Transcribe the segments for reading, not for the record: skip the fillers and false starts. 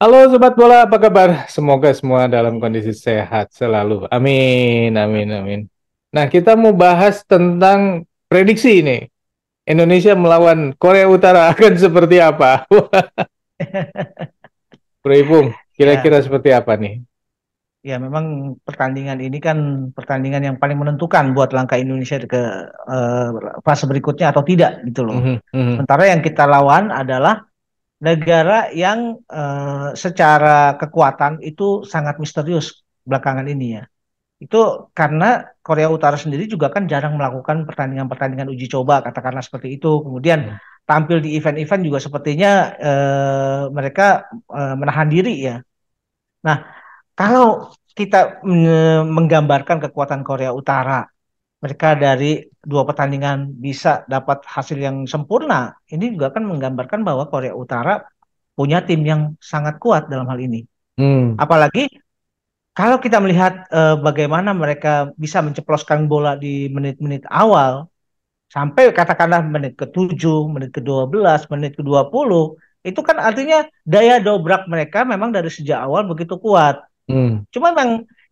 Halo Sobat Bola, apa kabar? Semoga semua dalam kondisi sehat selalu. Amin, amin, amin. Nah, kita mau bahas tentang prediksi ini. Indonesia melawan Korea Utara akan seperti apa? Bro Ipung, kira-kira Ya, seperti apa nih? ya memang pertandingan ini kan pertandingan yang paling menentukan buat langkah Indonesia ke eh, fase berikutnya atau tidak gitu loh. Mhm, mhm, Sementara yang kita lawan adalah negara yang secara kekuatan itu sangat misterius belakangan ini ya. Itu karena Korea Utara sendiri juga kan jarang melakukan pertandingan-pertandingan uji coba, katakanlah seperti itu. Kemudian mhm, tampil di event-event juga sepertinya mereka menahan diri ya. Nah, kalau kita menggambarkan kekuatan Korea Utara, mereka dari dua pertandingan bisa dapat hasil yang sempurna. Ini juga kan menggambarkan bahwa Korea Utara punya tim yang sangat kuat dalam hal ini. mhm, Apalagi kalau kita melihat bagaimana mereka bisa menceploskan bola di menit-menit awal, sampai katakanlah menit ke-7, menit ke-12, menit ke-20, itu kan artinya daya dobrak mereka memang dari sejak awal begitu kuat. mhm, Cuma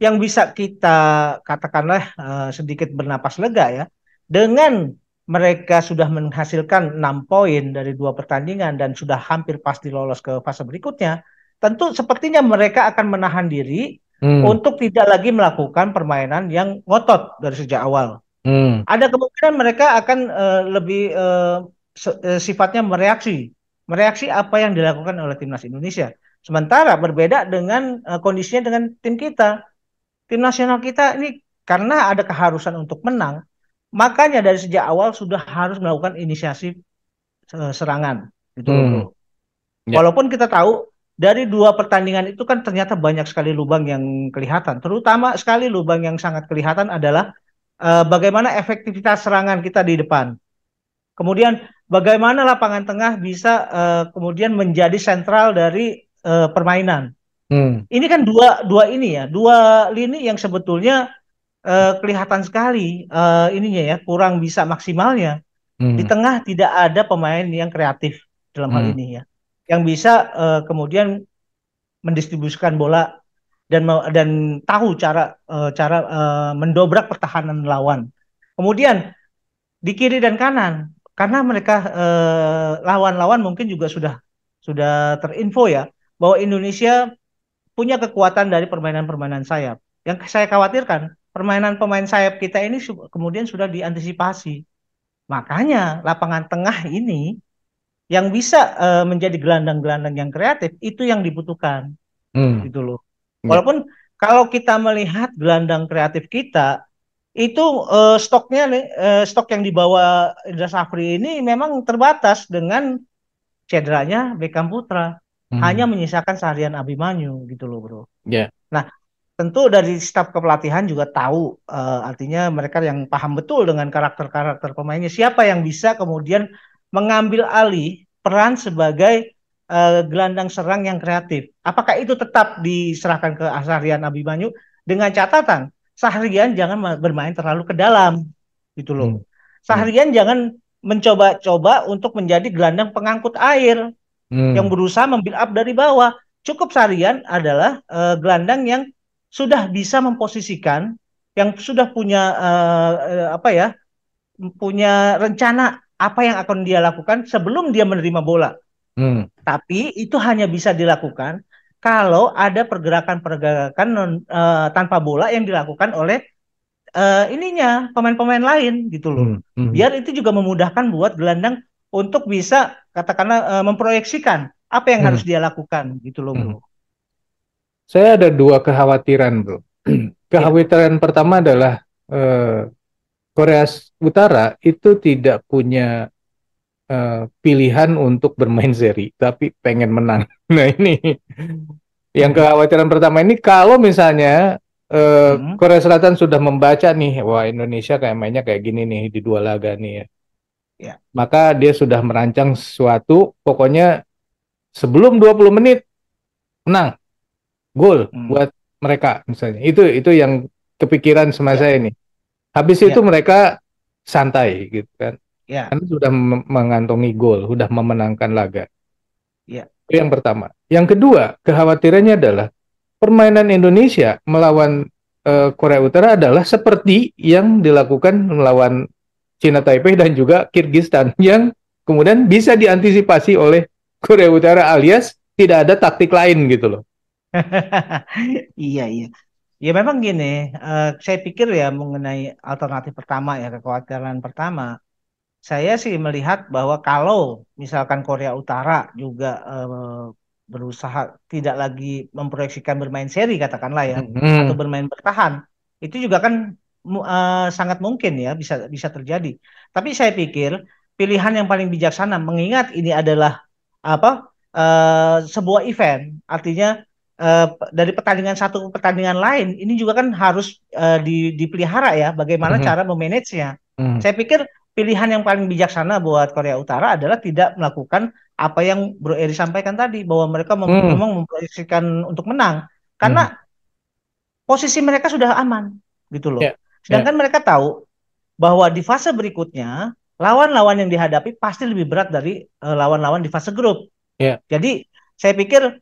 yang bisa kita katakanlah sedikit bernapas lega ya, dengan mereka sudah menghasilkan 6 poin dari dua pertandingan dan sudah hampir pasti lolos ke fase berikutnya, tentu sepertinya mereka akan menahan diri mhm, untuk tidak lagi melakukan permainan yang ngotot dari sejak awal. mhm, Ada kemungkinan mereka akan lebih sifatnya mereaksi apa yang dilakukan oleh timnas Indonesia. Sementara berbeda dengan kondisinya dengan tim kita, tim nasional kita ini karena ada keharusan untuk menang, makanya dari sejak awal sudah harus melakukan inisiasi serangan, gitu loh bro. mhm. Ya, Walaupun kita tahu dari dua pertandingan itu kan ternyata banyak sekali lubang yang kelihatan, terutama sekali lubang yang sangat kelihatan adalah bagaimana efektivitas serangan kita di depan. Kemudian bagaimana lapangan tengah bisa kemudian menjadi sentral dari permainan. mhm, Ini kan dua dua ini ya, dua lini yang sebetulnya kelihatan sekali ininya ya, kurang bisa maksimalnya. Di mhm, tengah tidak ada pemain yang kreatif dalam hal mhm, ini ya, yang bisa kemudian mendistribusikan bola dan tahu cara mendobrak pertahanan lawan. Kemudian di kiri dan kanan karena mereka lawan-lawan mungkin juga sudah terinfo ya bahwa Indonesia punya kekuatan dari permainan-permainan sayap. Yang saya khawatirkan permainan pemain sayap kita ini kemudian sudah diantisipasi. Makanya lapangan tengah ini yang bisa menjadi gelandang-gelandang yang kreatif itu yang dibutuhkan mhm. gitu loh. Ya, Walaupun kalau kita melihat gelandang kreatif kita itu stok yang dibawa Indra Safri ini memang terbatas dengan cederanya Beckham Putra. Hanya mhm. menyisakan Sahrian Abimanyu gitu loh, Bro. Ya, Nah, tentu dari staf kepelatihan juga tahu artinya mereka yang paham betul dengan karakter-karakter pemainnya. Siapa yang bisa kemudian mengambil alih peran sebagai gelandang serang yang kreatif. Apakah itu tetap diserahkan ke Sahrian Abimanyu dengan catatan Sahrian jangan bermain terlalu ke dalam gitu loh. mhm, ya, Sahrian jangan mencoba-coba untuk menjadi gelandang pengangkut air yang mhm, berusaha membuild up dari bawah. Cukup Sarian adalah gelandang yang sudah bisa memposisikan, yang sudah punya apa ya, punya rencana apa yang akan dia lakukan sebelum dia menerima bola. mhm, Tapi itu hanya bisa dilakukan kalau ada pergerakan-pergerakan tanpa bola yang dilakukan oleh ininya pemain-pemain lain gitu loh. mhm, mhm, Biar itu juga memudahkan buat gelandang untuk bisa katakanlah memproyeksikan apa yang harus mhm, dia lakukan gitu loh bro. mhm. Saya ada dua kekhawatiran, bro. Iya, Kekhawatiran pertama adalah eh, Korea Utara itu tidak punya pilihan untuk bermain seri, tapi pengen menang. Nah ini yang kekhawatiran pertama ini kalau misalnya mm-mm. Korea Selatan sudah membaca nih, wah Indonesia kayak mainnya kayak gini nih di dua laga nih ya. Ya, Maka dia sudah merancang sesuatu, pokoknya sebelum 20 menit menang, gol mm. buat mereka misalnya. Itu yang kepikiran sama Ya, saya ini. Habis itu ya, mereka santai gitu kan. ya, Karena sudah mengantongi gol, sudah memenangkan laga. Iya. Itu yang pertama. Yang kedua, kekhawatirannya adalah permainan Indonesia melawan Korea Utara adalah seperti yang dilakukan melawan Cina Taipei dan juga Kirgistan yang kemudian bisa diantisipasi oleh Korea Utara alias tidak ada taktik lain gitu loh. Iya, iya. Ya memang gini, saya pikir ya mengenai alternatif pertama ya, kekhawatiran pertama, saya sih melihat bahwa kalau misalkan Korea Utara juga berusaha tidak lagi memproyeksikan bermain seri katakanlah ya, atau Hmm, bermain bertahan, itu juga kan sangat mungkin ya bisa bisa terjadi. Tapi saya pikir pilihan yang paling bijaksana, mengingat ini adalah apa sebuah event, artinya dari pertandingan satu ke pertandingan lain, ini juga kan harus dipelihara ya, bagaimana hmm, cara memanagenya. hmm, Saya pikir pilihan yang paling bijaksana buat Korea Utara adalah tidak melakukan apa yang Bro Eri sampaikan tadi, bahwa mereka hmm, memang memproyeksikan untuk menang, karena hmm. posisi mereka sudah aman gitu loh. Ya, ya, Sedangkan mereka tahu bahwa di fase berikutnya lawan-lawan yang dihadapi pasti lebih berat dari lawan-lawan di fase grup. ya. Jadi saya pikir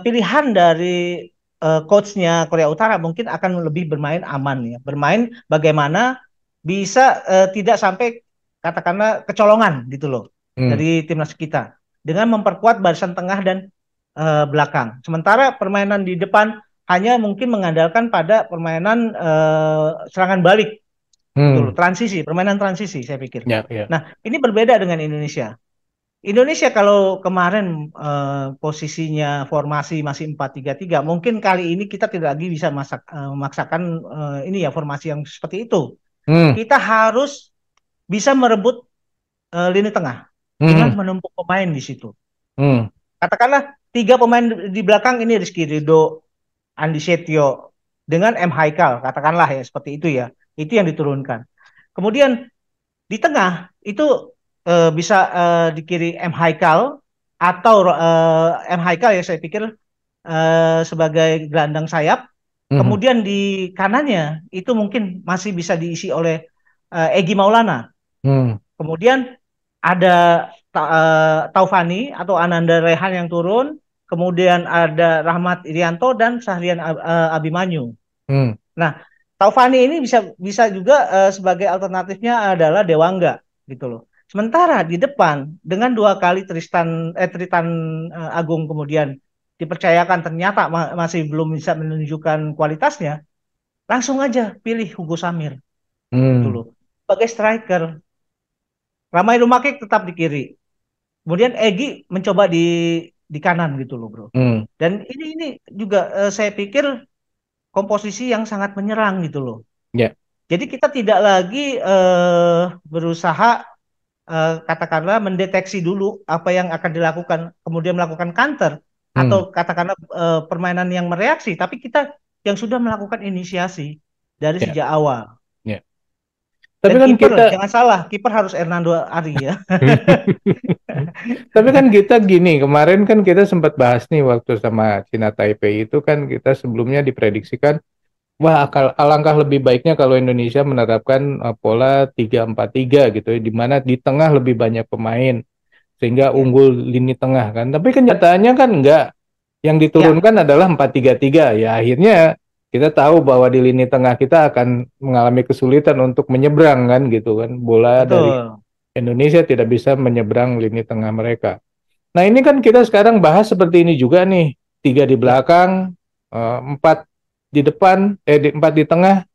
pilihan dari coachnya Korea Utara mungkin akan lebih bermain aman ya, bermain bagaimana bisa tidak sampai katakanlah kecolongan gitu loh Hmm, dari timnas kita dengan memperkuat barisan tengah dan belakang. Sementara permainan di depan hanya mungkin mengandalkan pada permainan serangan balik gitu loh, hmm. transisi, permainan transisi saya pikir. Ya, ya. Nah, ini berbeda dengan Indonesia. Indonesia kalau kemarin posisinya formasi masih 4-3-3, mungkin kali ini kita tidak lagi bisa memaksakan ini ya formasi yang seperti itu. Hmm, Kita harus bisa merebut lini tengah dengan hmm, menumpuk pemain di situ. hmm, Katakanlah tiga pemain di belakang ini Rizky Ridho, Andi Setio dengan M Haikal, katakanlah ya seperti itu ya. Itu yang diturunkan. Kemudian di tengah itu bisa di kiri M Haikal atau M Haikal ya saya pikir sebagai gelandang sayap. hmm, Kemudian di kanannya itu mungkin masih bisa diisi oleh Egy Maulana. hmm, Kemudian ada Taufani atau Ananda Rehan yang turun. Kemudian ada Rahmat Irianto dan Sahrian Abimanyu. hmm, Nah, Taufani ini bisa bisa juga sebagai alternatifnya adalah Dewangga gitu loh. Sementara di depan dengan dua kali Tritan Agung kemudian dipercayakan ternyata masih belum bisa menunjukkan kualitasnya, langsung aja pilih Hugo Samir gitu hmm, loh. Sebagai striker, Ramai Rumakik tetap di kiri. Kemudian Egi mencoba di kanan gitu loh, Bro. hmm. Dan ini juga saya pikir komposisi yang sangat menyerang gitu loh. Ya, Jadi kita tidak lagi berusaha katakanlah mendeteksi dulu apa yang akan dilakukan, kemudian melakukan counter hmm, atau katakanlah permainan yang mereaksi, tapi kita yang sudah melakukan inisiasi dari ya, sejak awal. ya. Tapi Dan kan kiper, kita jangan salah, kiper harus Hernando Ari ya. Tapi kan kita gini, kemarin kan kita sempat bahas nih waktu sama Cina Taipei itu kan kita sebelumnya diprediksikan, wah alangkah lebih baiknya kalau Indonesia menerapkan pola 3-4-3 gitu ya, di mana di tengah lebih banyak pemain sehingga Ya, unggul lini tengah kan. Tapi kenyataannya kan enggak. Yang ya, diturunkan adalah 4-3-3. Ya akhirnya kita tahu bahwa di lini tengah kita akan mengalami kesulitan untuk menyeberang kan gitu kan. Bola dari betul. Indonesia tidak bisa menyeberang lini tengah mereka. Nah ini kan kita sekarang bahas seperti ini juga nih, tiga di Ya, belakang, empat di depan, empat di tengah,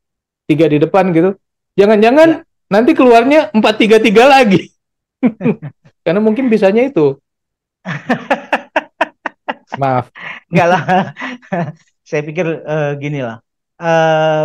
tiga di depan gitu. ya. Jangan-jangan nanti keluarnya 4-3-3 lagi, karena mungkin bisanya itu. Maaf. Enggak lah. Saya pikir gini lah. Eh,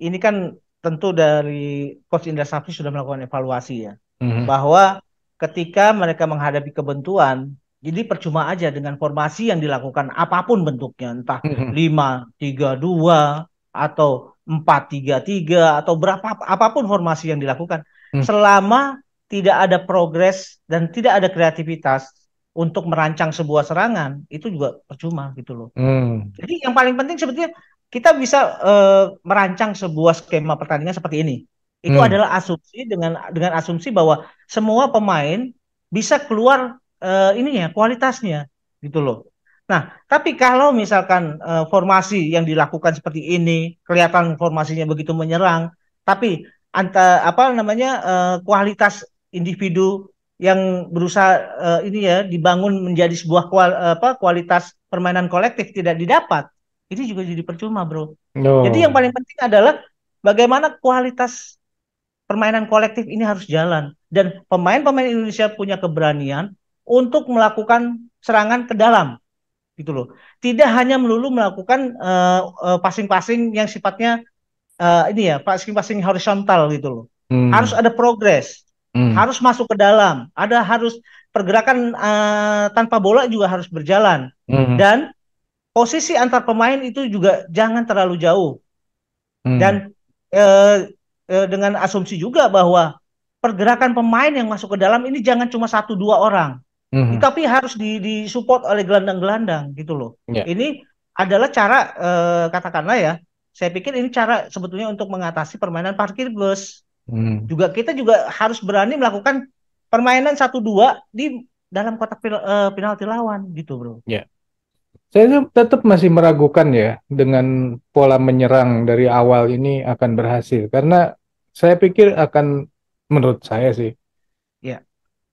ini kan tentu dari Coach Indra Safri sudah melakukan evaluasi ya. Mhm, Bahwa ketika mereka menghadapi kebentuan, jadi percuma aja dengan formasi yang dilakukan apapun bentuknya, entah mhm, 5-3-2 atau 4-3-3 atau berapa apapun formasi yang dilakukan, mhm, selama tidak ada progres dan tidak ada kreativitas untuk merancang sebuah serangan, itu juga percuma gitu loh. mhm, Jadi yang paling penting sebetulnya kita bisa merancang sebuah skema pertandingan seperti ini. Itu mhm, adalah asumsi dengan asumsi bahwa semua pemain bisa keluar ini ya kualitasnya gitu loh. Nah, tapi kalau misalkan formasi yang dilakukan seperti ini, kelihatan formasinya begitu menyerang, tapi apa namanya kualitas individu yang berusaha ini ya dibangun menjadi sebuah apa kualitas permainan kolektif tidak didapat, ini juga jadi percuma, bro. Jadi yang No. paling penting adalah bagaimana kualitas permainan kolektif ini harus jalan dan pemain-pemain Indonesia punya keberanian untuk melakukan serangan ke dalam gitu loh. Tidak hanya melulu melakukan passing-passing yang sifatnya ini ya, passing-passing horizontal gitu loh. Harus Hmm. ada progres, Hmm. harus masuk ke dalam, harus pergerakan tanpa bola juga harus berjalan Hmm. dan posisi antar pemain itu juga jangan terlalu jauh Hmm. dan dengan asumsi juga bahwa pergerakan pemain yang masuk ke dalam ini jangan cuma satu dua orang, Hmm. tapi harus disupport oleh gelandang-gelandang gitu loh. Ya. Ini adalah cara katakanlah ya, saya pikir ini cara sebetulnya untuk mengatasi permainan parkir bus. Hmm. Juga kita juga harus berani melakukan permainan satu dua di dalam kotak penalti lawan gitu, bro. Ya. Saya tetap masih meragukan ya dengan pola menyerang dari awal ini akan berhasil karena saya pikir akan, menurut saya sih, Ya,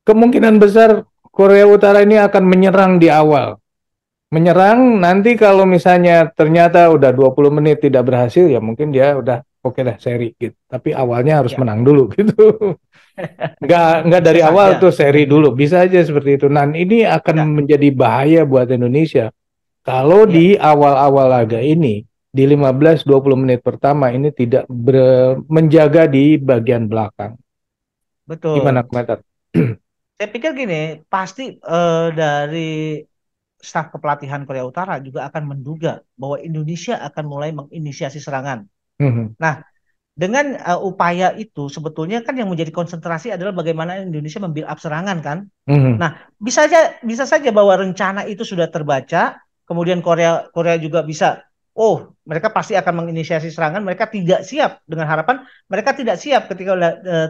kemungkinan besar Korea Utara ini akan menyerang di awal. Menyerang nanti kalau misalnya ternyata udah 20 menit tidak berhasil ya mungkin dia udah oke dah seri gitu. Tapi awalnya harus ya, menang dulu gitu. Nggak bisa dari awal saja. tuh seri dulu, bisa aja seperti itu. Nah, ini akan Ya, menjadi bahaya buat Indonesia. Kalau ya, di awal-awal laga ini, di 15-20 menit pertama ini tidak menjaga di bagian belakang. Gimana betul. komentar? Saya pikir gini, pasti dari staf kepelatihan Korea Utara juga akan menduga bahwa Indonesia akan mulai menginisiasi serangan. Mhm, Nah, dengan upaya itu sebetulnya kan yang menjadi konsentrasi adalah bagaimana Indonesia membuild up serangan kan. mhm, Nah, bisa saja bahwa rencana itu sudah terbaca, kemudian Korea Korea juga bisa, oh, mereka pasti akan menginisiasi serangan, mereka tidak siap dengan harapan mereka tidak siap ketika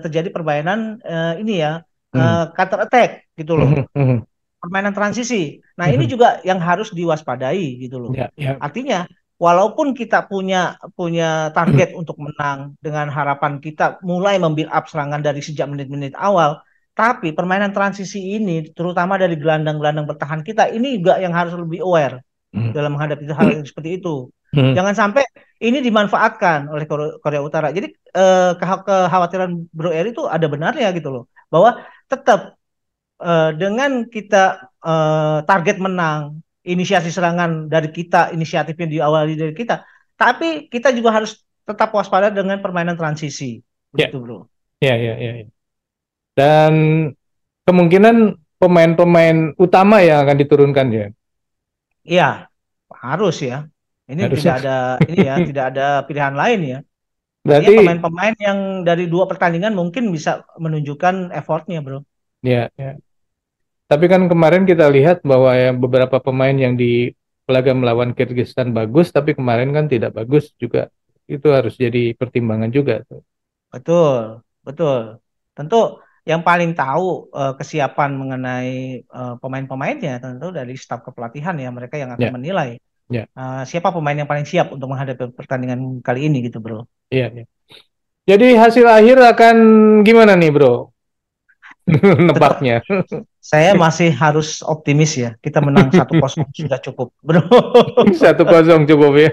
terjadi permainan ini ya mhm, counter attack gitu loh, mhm, mhm, permainan transisi. Nah, ini mhm. juga yang harus diwaspadai gitu loh. Ya, ya. Artinya, walaupun kita punya punya target untuk menang dengan harapan kita mulai membuild up serangan dari sejak menit-menit awal, tapi permainan transisi ini, terutama dari gelandang-gelandang bertahan kita, ini juga yang harus lebih aware Mhm, dalam menghadapi hal yang seperti itu. mhm, Jangan sampai ini dimanfaatkan oleh Korea Utara. Jadi kekhawatiran Bro Eri itu ada benarnya gitu loh, bahwa tetap dengan kita target menang, inisiasi serangan dari kita, inisiatifnya diawali dari kita, tapi kita juga harus tetap waspada dengan permainan transisi. ya, Begitu, Bro. ya, ya, ya, ya. Dan kemungkinan pemain-pemain utama yang akan diturunkan ya, Iya, harus ya. Ini tidak harusnya. ada ini ya, tidak ada pilihan lain ya. Artinya Berarti pemain-pemain yang dari dua pertandingan mungkin bisa menunjukkan effortnya, Bro. ya, ya. Tapi kan kemarin kita lihat bahwa ya beberapa pemain yang di laga melawan Kyrgyzstan bagus, tapi kemarin kan tidak bagus juga. Itu harus jadi pertimbangan juga tuh. Betul, betul. Tentu yang paling tahu kesiapan mengenai pemain-pemainnya tentu dari staf kepelatihan ya, mereka yang akan Ya, menilai ya, siapa pemain yang paling siap untuk menghadapi pertandingan kali ini gitu, Bro. iya, ya. Jadi hasil akhir akan gimana nih, Bro? Tetap Nebaknya. saya masih harus optimis ya. Kita menang 1-0 sudah cukup, Bro. 1-0 cukup ya.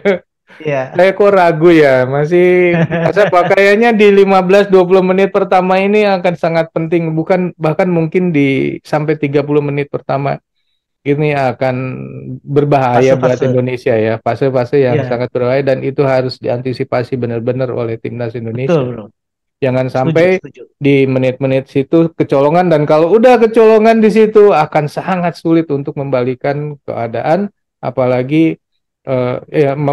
Iya, Saya kok ragu ya, masih masa pakaiannya di 15-20 menit pertama ini akan sangat penting, bukan bahkan mungkin di sampai 30 menit pertama ini akan berbahaya buat fase-fase. Indonesia ya, fase-fase yang Iya, sangat berbahaya dan itu harus diantisipasi benar-benar oleh timnas betul, Indonesia. Bro. Jangan Setuju, sampai setuju. di menit-menit situ kecolongan dan kalau udah kecolongan di situ akan sangat sulit untuk membalikan keadaan, apalagi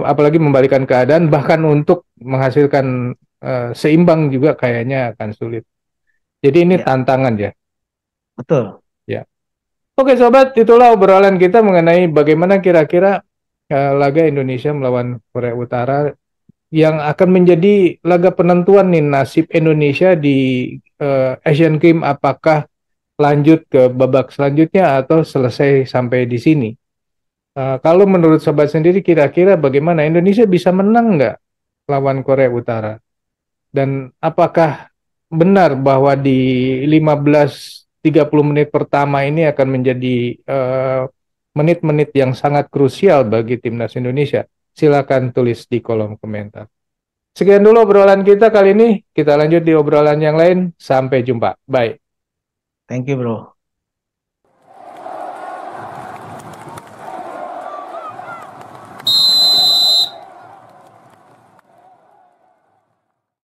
apalagi membalikan keadaan bahkan untuk menghasilkan seimbang juga kayaknya akan sulit. Jadi ini Ya, tantangan ya. betul. Ya. Oke sobat, itulah obrolan kita mengenai bagaimana kira-kira laga Indonesia melawan Korea Utara yang akan menjadi laga penentuan nih nasib Indonesia di Asian Games, apakah lanjut ke babak selanjutnya atau selesai sampai di sini. Kalau menurut sobat sendiri kira-kira bagaimana Indonesia bisa menang nggak lawan Korea Utara? Dan apakah benar bahwa di 15-30 menit pertama ini akan menjadi menit-menit yang sangat krusial bagi timnas Indonesia? Silakan tulis di kolom komentar. Sekian dulu obrolan kita kali ini. Kita lanjut di obrolan yang lain. Sampai jumpa. Bye. Thank you, bro.